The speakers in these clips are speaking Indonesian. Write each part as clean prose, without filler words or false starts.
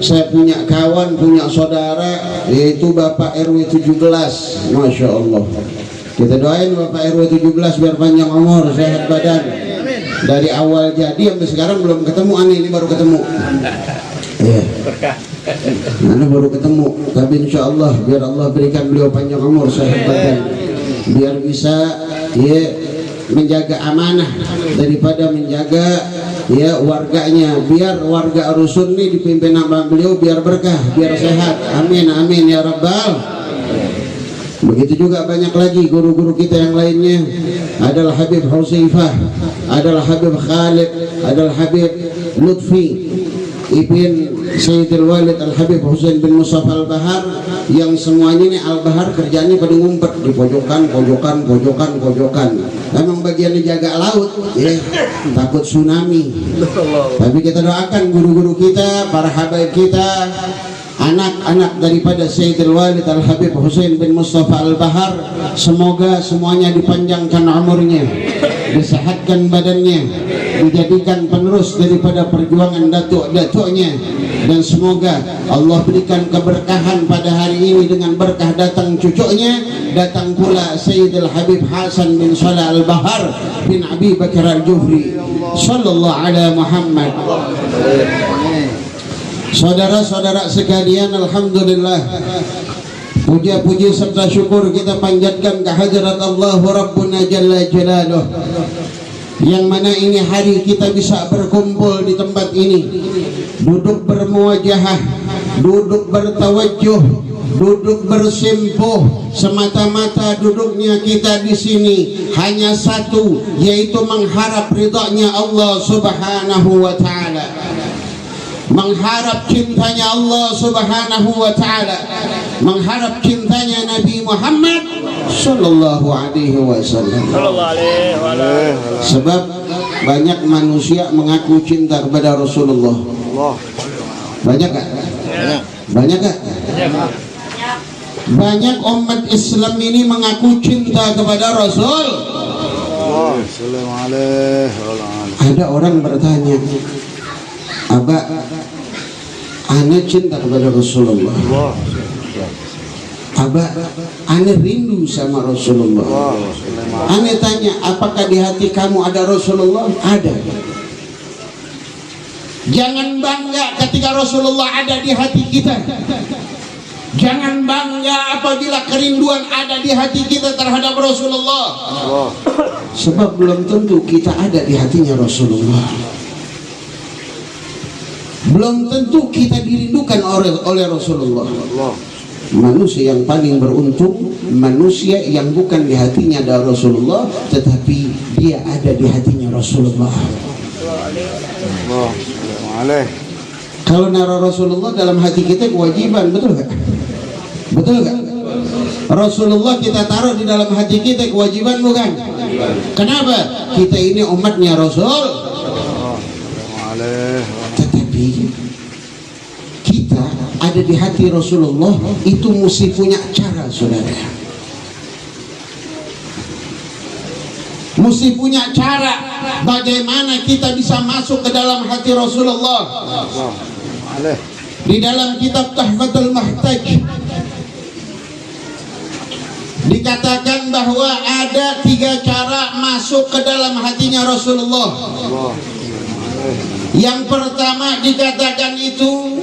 saya punya kawan, punya saudara, yaitu Bapak RW 17. Masya Allah, kita doain Bapak RW 17 biar panjang umur, sehat badan. Dari awal jadi sampai sekarang belum ketemu. Aneh, ini baru ketemu. Iya, Anda baru ketemu. Tapi insya Allah biar Allah berikan beliau panjang umur, sehat badan, biar bisa menjaga amanah daripada menjaga warganya. Biar warga Rusun ini dipimpin sama beliau biar berkah, biar sehat. Amin amin ya rabbal. Begitu juga banyak lagi guru-guru kita yang lainnya. Adalah Habib Husaifah, adalah Habib Khalid, adalah Habib Lutfi Ibn Sayyidil Walid Al-Habib Husain bin Mustafa Al-Bahar, yang semuanya ini Al-Bahar kerjanya pada ngumpet di pojokan. Memang bagiannya jaga laut, takut tsunami. Tapi kita doakan guru-guru kita, para habaib kita, anak-anak daripada Sayyidil Walid Al-Habib Husain bin Mustafa Al-Bahar, semoga semuanya dipanjangkan umurnya, disehatkan badannya, dijadikan penerus daripada perjuangan datuk-datuknya, dan semoga Allah berikan keberkahan pada hari ini dengan berkah datang cucunya, datang pula Sayyidil Habib Hasan bin Salah Al-Bahar bin Abi Bakar Al-Jufri sallallahu ala Muhammad. Saudara-saudara sekalian, alhamdulillah, puja-puji serta syukur kita panjatkan kehadirat Allah Rabbuna Jalla Jalaluh, yang mana ini hari kita bisa berkumpul di tempat ini, duduk bermuwajahah, duduk bertawajjuh, duduk bersimpuh. Semata-mata duduknya kita di sini hanya satu, yaitu mengharap ridhanya Allah Subhanahu wa taala, mengharap cintanya Allah Subhanahu wa taala, mengharap cintanya Nabi Muhammad sallallahu alaihi wasallam. Sebab banyak manusia mengaku cinta kepada Rasulullah. Banyak gak? Banyak gak? Banyak umat Islam ini mengaku cinta kepada Rasul. Ada orang bertanya, Abah, ana cinta kepada Rasulullah. Abah, ana rindu sama Rasulullah. Ana tanya, apakah di hati kamu ada Rasulullah? Ada. Jangan bangga ketika Rasulullah ada di hati kita. Jangan bangga apabila kerinduan ada di hati kita terhadap Rasulullah. Sebab belum tentu kita ada di hatinya Rasulullah. Belum tentu kita dirindukan oleh Rasulullah. Manusia yang paling beruntung, manusia yang bukan di hatinya ada Rasulullah, tetapi dia ada di hatinya Rasulullah. Kalau nara Rasulullah dalam hati kita kewajiban, betul gak? Betul gak? Rasulullah kita taruh di dalam hati kita kewajiban, bukan? Kenapa? Kita ini umatnya Rasul. Tetapi kita ada di hati Rasulullah itu mesti punya cara, saudara. Mesti punya cara bagaimana kita bisa masuk ke dalam hati Rasulullah. Di dalam kitab Tuhfatul Muhtaj dikatakan bahwa ada 3 cara masuk ke dalam hatinya Rasulullah. Yang pertama dikatakan itu,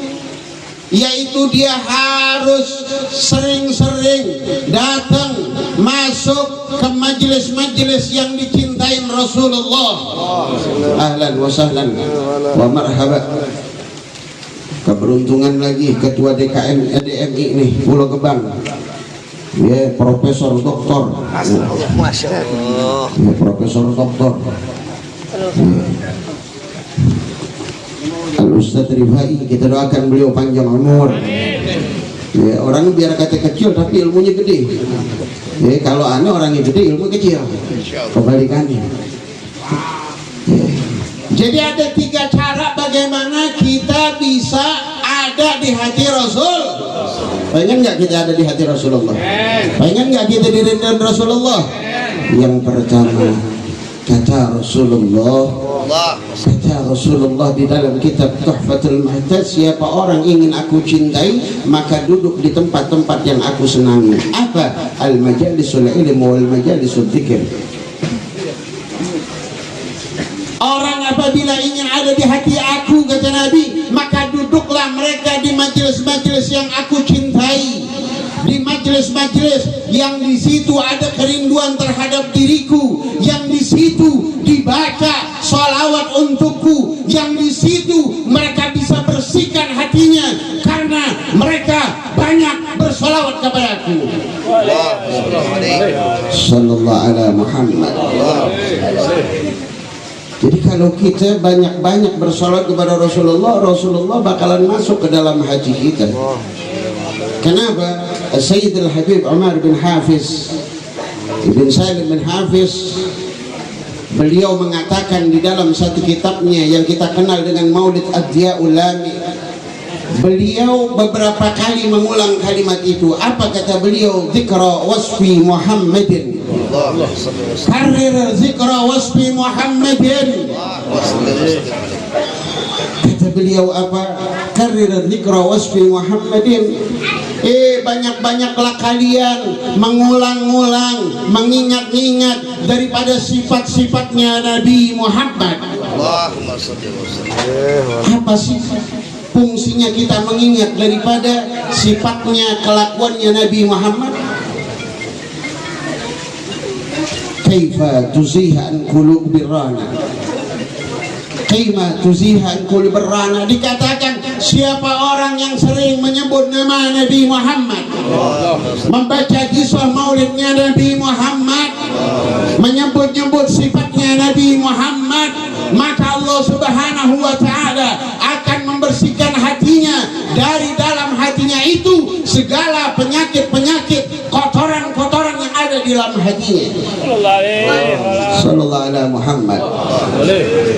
yaitu dia harus sering-sering datang masuk ke majelis-majelis yang dicintai Rasulullah. Ahlan wa sahlan wa marhaba. Keberuntungan lagi ketua DKM DMI ini Pulau Gebang, ya, Profesor Doktor, Masya Allah, ya, Profesor Doktor Al-Ustadz Rifai, kita doakan beliau panjang umur. Ya, orang biar kata kecil tapi ilmunya gede. Ya, kalau aneh orangnya gede ilmu kecil, kebalikannya. Ya. Jadi ada 3 cara bagaimana kita bisa ada di hati Rasul. Pengen nggak kita ada di hati Rasulullah? Pengen nggak kita dirindukan Rasulullah? Yang pertama, Kata Rasulullah di dalam kitab Tuhfatul Muhtaj, siapa orang ingin aku cintai maka duduk di tempat-tempat yang aku senangi. Apa? Al-majalisul ilm wal majalisul dzikr. Orang apabila ingin ada di hati aku, kata Nabi, maka duduklah mereka di majelis-majelis yang aku cintai, di majelis-majelis yang di situ ada kerinduan terhadap diriku, yang di situ dibaca sholawat untukku, yang di situ mereka bisa bersihkan hatinya karena mereka banyak bersolawat kepadaku. Sallallahu ala Muhammad. Jadi kalau kita banyak-banyak bersolawat kepada Rasulullah, Rasulullah bakalan masuk ke dalam hati kita. Kenapa? Sayyid al-Habib Umar bin Hafiz bin Salim bin Hafiz, beliau mengatakan di dalam satu kitabnya yang kita kenal dengan Maulid Ad-Diya'ul Lami, beliau beberapa kali mengulang kalimat itu. Apa kata beliau? Zikra wasfi Muhammadin, karir zikra wasfi Muhammadin. Kata beliau apa? Karir zikra wasfi Muhammadin. Banyak-banyaklah kalian mengulang-ulang, mengingat-ingat daripada sifat-sifatnya Nabi Muhammad. Apa sih fungsinya kita mengingat daripada sifatnya, kelakuannya Nabi Muhammad? Kaifa tuzihan qulub birrana, kaifa tuzihan qulub birrana. Dikatakan siapa orang yang sering menyebut nama Nabi Muhammad, membaca kisah maulidnya Nabi Muhammad, menyebut-nyebut sifatnya Nabi Muhammad, maka Allah Subhanahu wa ta'ala akan membersihkan hatinya. Dari dalam hatinya itu segala penyakit-penyakit, kotoran-kotoran yang ada di dalam hatinya. Sallallahu alaihi Muhammad.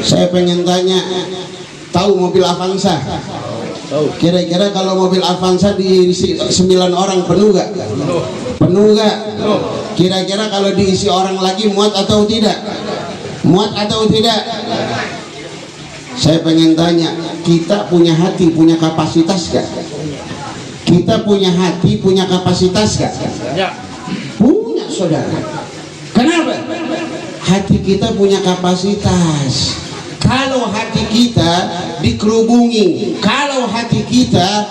Saya pengen tanya, tahu mobil Avanza? Kira-kira kalau mobil Avanza diisi 9 orang penuh gak? Penuh gak? Kira-kira kalau diisi orang lagi muat atau tidak? Muat atau tidak? Saya pengen tanya, kita punya hati, punya kapasitas gak? Kita punya hati, punya kapasitas gak? Punya, saudara. Kenapa? Hati kita punya kapasitas. Kalau hati kita dikerubungi, kalau hati kita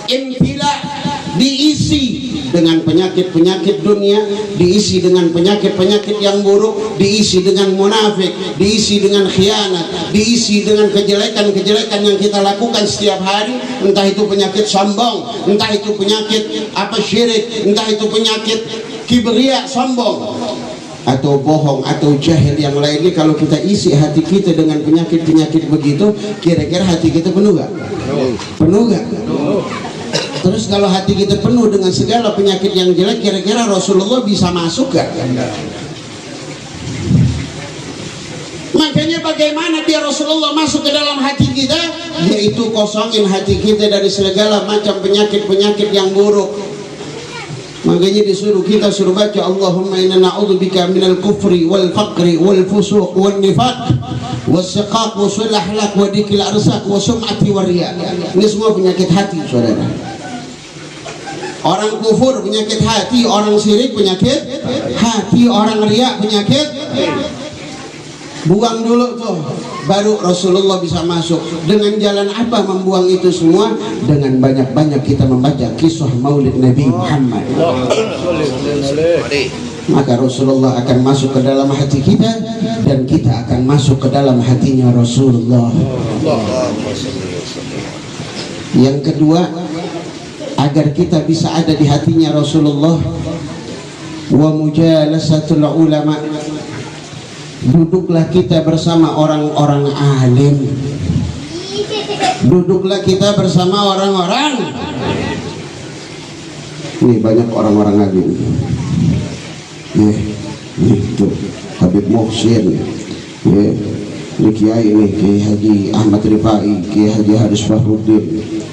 imtila, diisi dengan penyakit-penyakit dunia, diisi dengan penyakit-penyakit yang buruk, diisi dengan munafik, diisi dengan khianat, diisi dengan kejelekan-kejelekan yang kita lakukan setiap hari, entah itu penyakit sombong, entah itu penyakit syirik, entah itu penyakit kibria, sombong, atau bohong, atau jahil yang lainnya. Kalau kita isi hati kita dengan penyakit-penyakit begitu, kira-kira hati kita penuh gak? Penuh gak? Terus kalau hati kita penuh dengan segala penyakit yang jelek, kira-kira Rasulullah bisa masuk gak? Makanya bagaimana biar Rasulullah masuk ke dalam hati kita? Yaitu kosongin hati kita dari segala macam penyakit-penyakit yang buruk. Makanya disuruh kita suruh baca Allahumma inna na'udzubika minal kufri wal faqri wal fusuq wal nifaq was siqaq wa sul ahlak wa dikil arsak wa sum'ati wa riya. Ini semua penyakit hati, saudara. Orang kufur penyakit hati, orang syirik penyakit hati, orang riya penyakit. Buang dulu tuh, baru Rasulullah bisa masuk. Dengan jalan apa membuang itu semua? Dengan banyak-banyak kita membaca kisah maulid Nabi Muhammad. Maka Rasulullah akan masuk ke dalam hati kita, dan kita akan masuk ke dalam hatinya Rasulullah. Yang kedua, agar kita bisa ada di hatinya Rasulullah, wa mujalasatul ulama, duduklah kita bersama orang-orang alim, duduklah kita bersama orang-orang. Ini banyak orang-orang alim. Nih tuh Habib Muhsin, ini Kiai, ini Kiai Haji Ahmad Rifai, Kiai Haji Haris Bahruddin,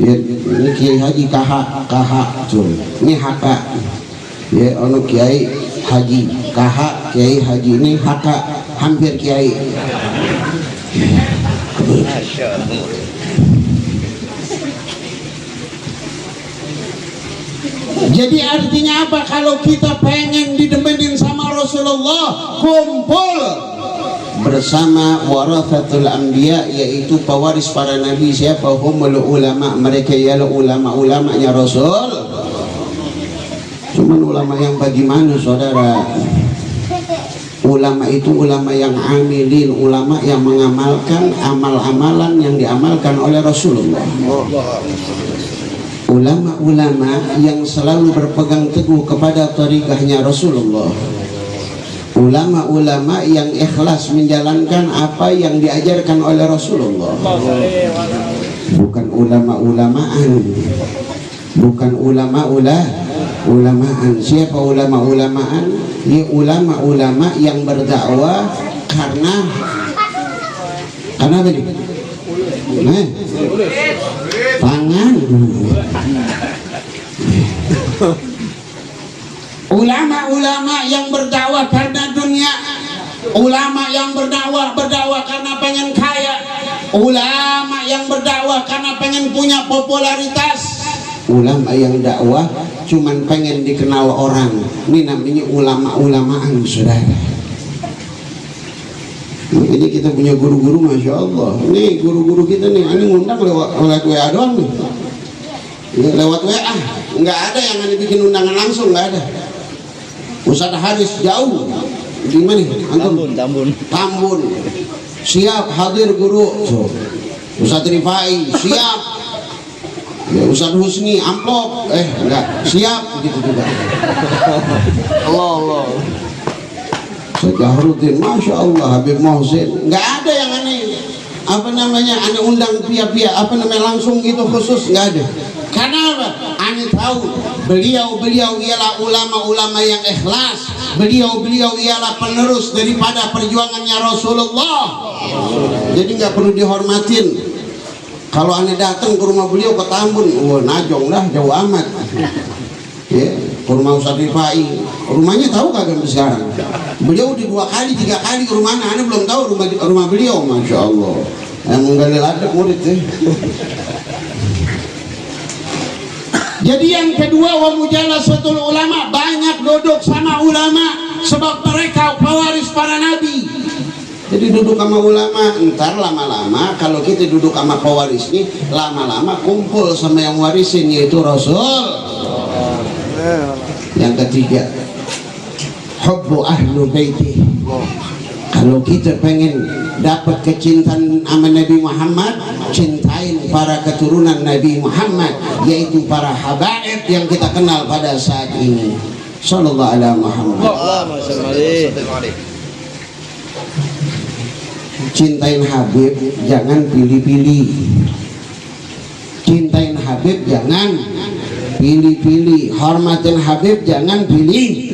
ini Kiai Haji KH tuh, ini HK, ono Kiai Haji KH, Kiai Haji ini HK hampir kiai. Jadi artinya apa? Kalau kita pengen didemenin sama Rasulullah, kumpul bersama warathatul anbiya, yaitu pewaris para nabi. Siapa? Humul ulama, mereka ialah ulama-ulamanya Rasul. Cuman ulama yang bagaimana, saudara? Ulama itu ulama yang amilin, ulama yang mengamalkan amal-amalan yang diamalkan oleh Rasulullah. Ulama-ulama yang selalu berpegang teguh kepada tariqahnya Rasulullah. Ulama-ulama yang ikhlas menjalankan apa yang diajarkan oleh Rasulullah. Bukan ulama-ulamaan, bukan ulama-ulamaan. Siapa ulama-ulamaan? Ini ulama-ulama yang berdakwah karena apa nih? Tangan. Ulama-ulama yang berdakwah karena dunia, ulama yang berdakwah karena pengen kaya, ulama yang berdakwah karena pengen punya popularitas, ulama yang dakwah cuman pengen dikenal orang. Ini namanya ulama-ulamaan, saudara. Makanya kita punya guru-guru, masya Allah. Nih guru-guru kita nih, ini ngundang lewat WA doang nih. Ya, lewat WA, nggak ada yang ada bikin undangan langsung, nggak ada. Ustadz Haris jauh di mana? Tambun. Siap hadir guru. So, Ustadz Rifai siap. Ya, Ustadz Husni amplop. Enggak siap gitu juga. Allah. Sejahruddin, masya Allah. Habib Mohsin, nggak ada yang aneh. Apa namanya? Aneh undang pihak-pihak. Apa namanya langsung gitu khusus, nggak ada. Karena apa? Aneh tahu beliau ialah ulama-ulama yang ikhlas. Beliau ialah penerus daripada perjuangannya Rasulullah. Jadi nggak perlu dihormatin. Kalau aneh datang ke rumah beliau ke Tambun, najong lah, jauh amat. Ya, ke rumah Ustadz Rifai, rumahnya tahu kagak sekarang? Beliau udah 2 kali 3 kali ke rumahnya, aneh belum tahu rumah beliau, masya Allah. Yang menggali ladang murid ya. Jadi yang kedua, wa mujalasatul ulama, banyak duduk sama ulama, sebab mereka pewaris para nabi. Jadi duduk sama ulama, ntar lama-lama kalau kita duduk sama pewaris nih, lama-lama kumpul sama yang warisin, yaitu Rasul. Yang ketiga, hubbu ahlu baiti. Kalau kita pengen dapat kecintaan sama Nabi Muhammad, cintain para keturunan Nabi Muhammad, yaitu para habaib yang kita kenal pada saat ini. Sallallahu alaihi Muhammad. Cintain Habib, jangan pilih-pilih. Cintain Habib, jangan pilih-pilih. Hormatin Habib, jangan pilih.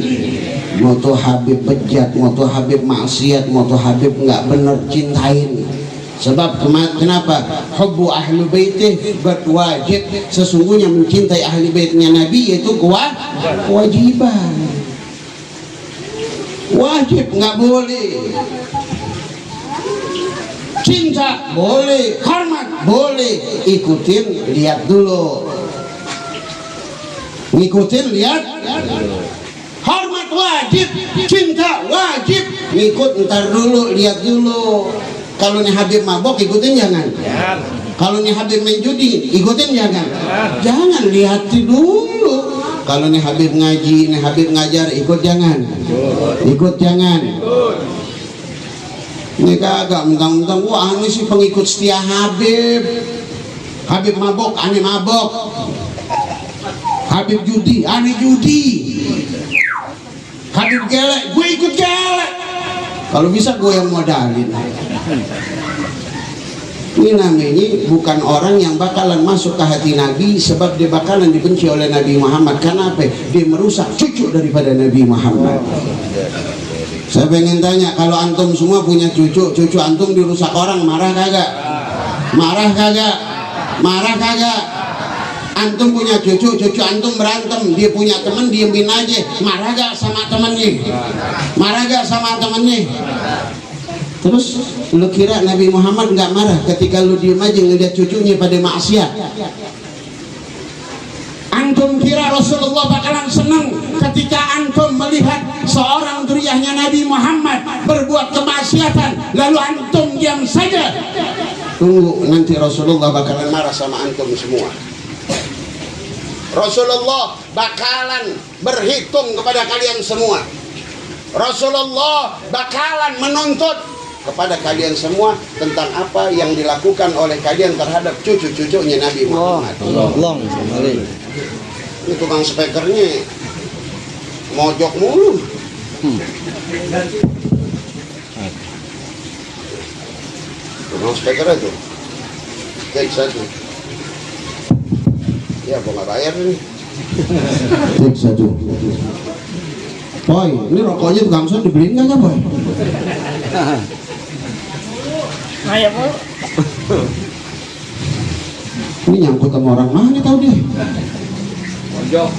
Moto Habib bejat, moto Habib maksiat, moto Habib nggak bener, cintain. Sebab kenapa? Hubbu ahli baitih berwajib. Sesungguhnya mencintai ahli baitnya Nabi itu kewajiban. Wajib, nggak boleh. Cinta boleh, hormat boleh, ikutin, lihat dulu. Ngikutin, lihat. Hormat wajib, cinta wajib, ngikut ntar dulu, lihat dulu. Kalau nih Habib mabok, ikutin jangan. Kalau nih Habib main judi, ikutin jangan. Jangan, lihat dulu. Kalau nih Habib ngaji, nih Habib ngajar, ikut jangan. Ikut jangan. Ini kagak mentang-mentang, wah ini sih pengikut setia Habib. Habib mabok, aneh mabok. Habib judi, aneh judi. Habib gelek, gue ikut gelek. Kalau bisa gue yang modalin. Ini namanya bukan orang yang bakalan masuk ke hati Nabi, sebab dia bakalan dibenci oleh Nabi Muhammad. Karena apa? Dia merusak cucu daripada Nabi Muhammad. Saya pengen tanya, kalau antum semua punya cucu, cucu antum dirusak orang, marah kagak? Marah kagak? Marah kagak? Antum punya cucu, cucu antum berantem, dia punya temen, diemin aja. Marah gak sama temennya? Marah gak sama temennya? Terus lu kira Nabi Muhammad nggak marah ketika lu diem aja ngeliat cucunya pada maksiat? Antum kira Rasulullah bakalan senang ketika antum melihat seorang dzurriyyahnya Nabi Muhammad berbuat kemaksiatan lalu antum diam saja? Tunggu, nanti Rasulullah bakalan marah sama antum semua. Rasulullah bakalan berhitung kepada kalian semua. Rasulullah bakalan menuntut kepada kalian semua tentang apa yang dilakukan oleh kalian terhadap cucu-cucunya Nabi Muhammad. Ini tukang speakernya mojok mulu. Tukang speaker itu cek satu. Ya kok nggak bayar nih. Cek satu. Boy, ini rokoknya tukang son dibeliin nggak boy? Ayo bu. Ini nyangkut sama orang mana tahu deh. Mojok.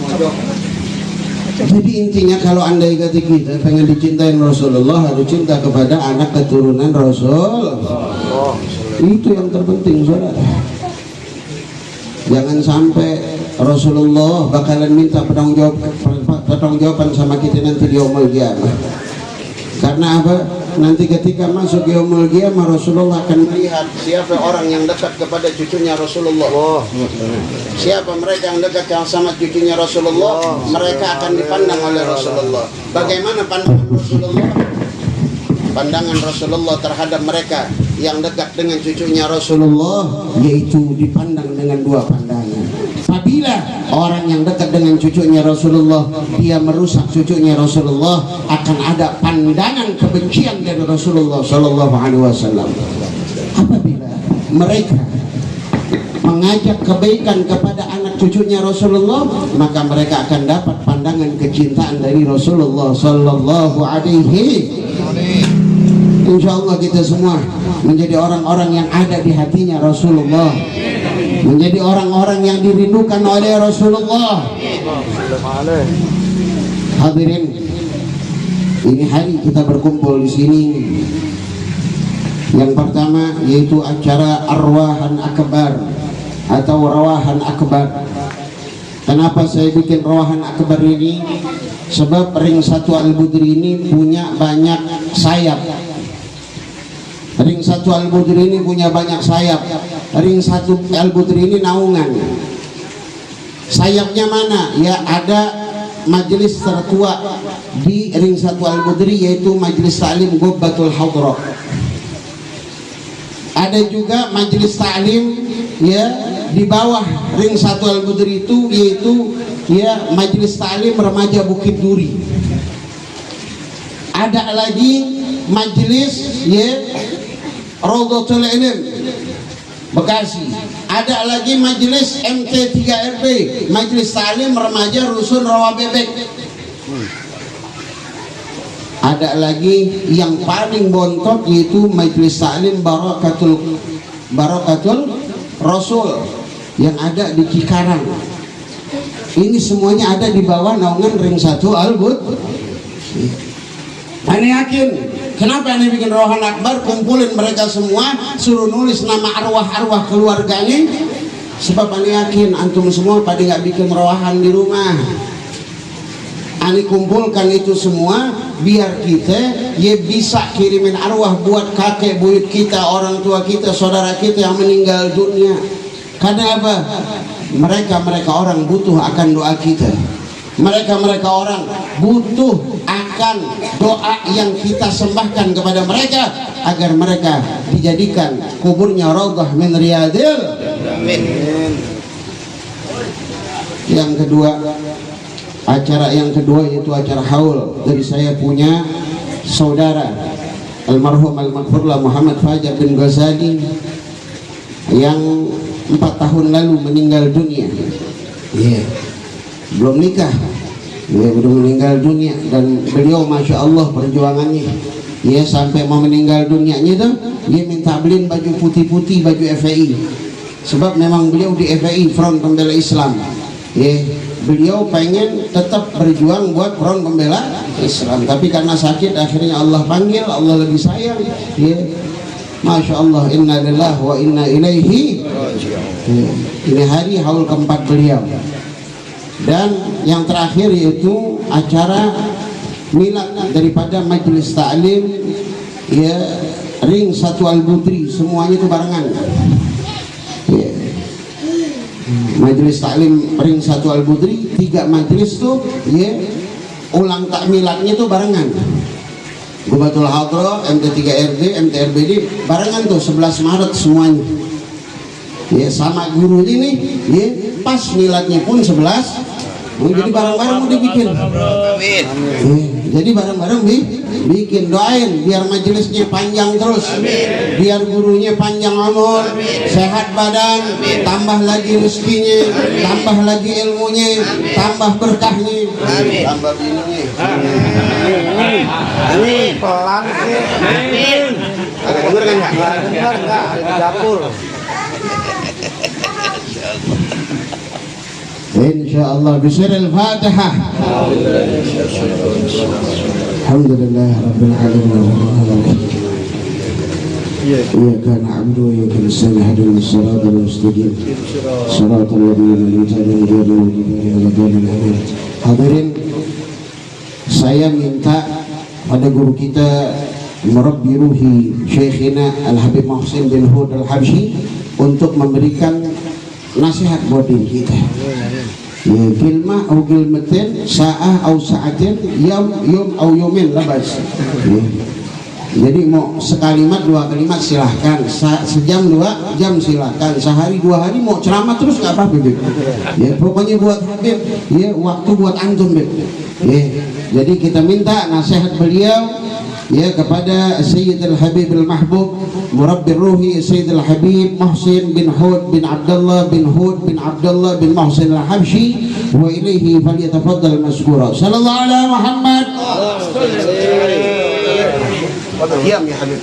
Jadi intinya kalau andai kata kita pengen dicintain Rasulullah, harus cinta kepada anak keturunan Rasul. Itu yang terpenting, saudara. Jangan sampai Rasulullah bakalan minta pertanggungjawaban sama kita nanti di yaumul qiyamah. Karena apa? Nanti ketika masuk yaumul qiyamah, Rasulullah akan melihat siapa orang yang dekat kepada cucunya Rasulullah. Siapa mereka yang dekat sama cucunya Rasulullah, mereka akan dipandang oleh Rasulullah. Bagaimana pandangan Rasulullah? Pandangan Rasulullah terhadap mereka yang dekat dengan cucunya Rasulullah yaitu dipandang dengan dua pandangan. Apabila orang yang dekat dengan cucunya Rasulullah dia merusak cucunya Rasulullah, akan ada pandangan kebencian dari Rasulullah Shallallahu Alaihi Wasallam. Apabila mereka mengajak kebaikan kepada anak cucunya Rasulullah, maka mereka akan dapat pandangan kecintaan dari Rasulullah Shallallahu Alaihi. Insya Allah kita semua menjadi orang-orang yang ada di hatinya Rasulullah, menjadi orang-orang yang dirindukan oleh Rasulullah. Hadirin, ini hari kita berkumpul di sini. Yang pertama yaitu acara Arwahan Akbar atau Rawahan Akbar. Kenapa saya bikin Rawahan Akbar ini? Sebab Ring 1 Al-Budri ini punya banyak sayap. Ring 1 Al-Budri ini punya banyak sayap. Ring 1 Al-Budri ini naungan. Sayapnya mana? Ya, ada majelis tertua di Ring 1 Al-Budri yaitu Majelis Ta'lim Gubbatul Hadrah. Ada juga majelis ta'lim ya di bawah Ring 1 Al-Budri itu yaitu ya Majelis Ta'lim Remaja Bukit Duri. Ada lagi majelis ya Raudhatul Ilm Bekasi. Ada lagi majelis MT3RB, Majelis Ta'lim Remaja Rusun Rawabebek. Ada lagi yang paling bontot yaitu Majelis Ta'lim Barakatul Rasul yang ada di Cikarang. Ini semuanya ada di bawah naungan Ring 1 Al-Budri. Ane yakin kenapa ane bikin Rawahan Akbar, kumpulin mereka semua, suruh nulis nama arwah-arwah keluarganya. Sebab ane yakin antum semua pada nggak bikin rawahan di rumah. Ane kumpulkan itu semua biar kita ya bisa kirimin arwah buat kakek buyut kita, orang tua kita, saudara kita yang meninggal dunia. Karena apa? Mereka orang butuh akan doa kita. Mereka orang butuh akan doa yang kita sembahkan kepada mereka agar mereka dijadikan kuburnya raudhah min riyadil. Amin. Yang kedua, acara yang kedua yaitu acara haul dari saya punya saudara almarhum al-maghfurlah Muhammad Fajar bin Ghazali yang 4 tahun lalu meninggal dunia. Belum nikah, belum meninggal dunia, dan beliau masya Allah perjuangannya sampai mau meninggal dunianya tuh dia minta beliin baju putih-putih, baju FPI, sebab memang beliau di FPI Front Pembela Islam beliau pengen tetap berjuang buat front pembela Islam, tapi karena sakit akhirnya Allah panggil, Allah lebih sayang. Ya. Masya Allah, inna lillahi wa inna ilaihi. Ini hari haul keempat beliau. Dan yang terakhir yaitu acara milad daripada majelis taklim, ya, ring 1 Al-Budri, semuanya itu barengan. Ya. Majelis taklim ring 1 Al-Budri, 3 majelis tuh, ya, ulang takmilatnya tuh barengan. Gubatul Hadra, MT3RD, MTRBD barengan tuh 11 Maret semuanya. Ya, sama guru ini, ya, pas miladnya pun 11. Jadi bareng-bareng mau dibikin. Amin. Jadi bareng-bareng bikin, doain biar majelisnya panjang terus. Amin. Biar gurunya panjang umur, sehat badan, tambah lagi rezekinya, tambah lagi ilmunya, tambah berkahnya, tambah bininya. Amin. Pelan sih. Amin. Agak denger kan nggak? Dengar nggak? Di dapur. Insyaallah bisir al-Fatihah. Alhamdulillah rabbil alamin. Iyyaka na'budu wa iyyaka nasta'in ihdinas siratal mustaqim. Siratal ladzina an'amta 'alaihim ghairil maghdubi 'alaihim. Hadirin, saya minta pada guru kita Murabbi Ruhi Syekhina Al-Habib Muhsin bin Hud Al-Habsyi untuk memberikan nasihat buat diri kita. Ya, kilmah atau kilmatin, sa'ah atau sa'atin, yom atau yomin labas. Ya. Jadi mau sekalimat 2 kalimat silahkan, sejam 2 jam silahkan, sehari 2 hari mau ceramah terus nggak apa-apa, Beb. Ya, pokoknya buat Habib, ya, waktu buat antum, Beb. Ya, jadi kita minta nasihat beliau, ya, kepada Sayyidul Habib Al-Mahbub Murabbi Ruhi Sayyidul Habib Muhsin bin Hud bin Abdullah bin Hud bin Abdullah bin Muhsin Al-Habsyi, wa ilaihi falyatafaddal maskura. Sallallahu alaihi Muhammad. Diam ya Habib.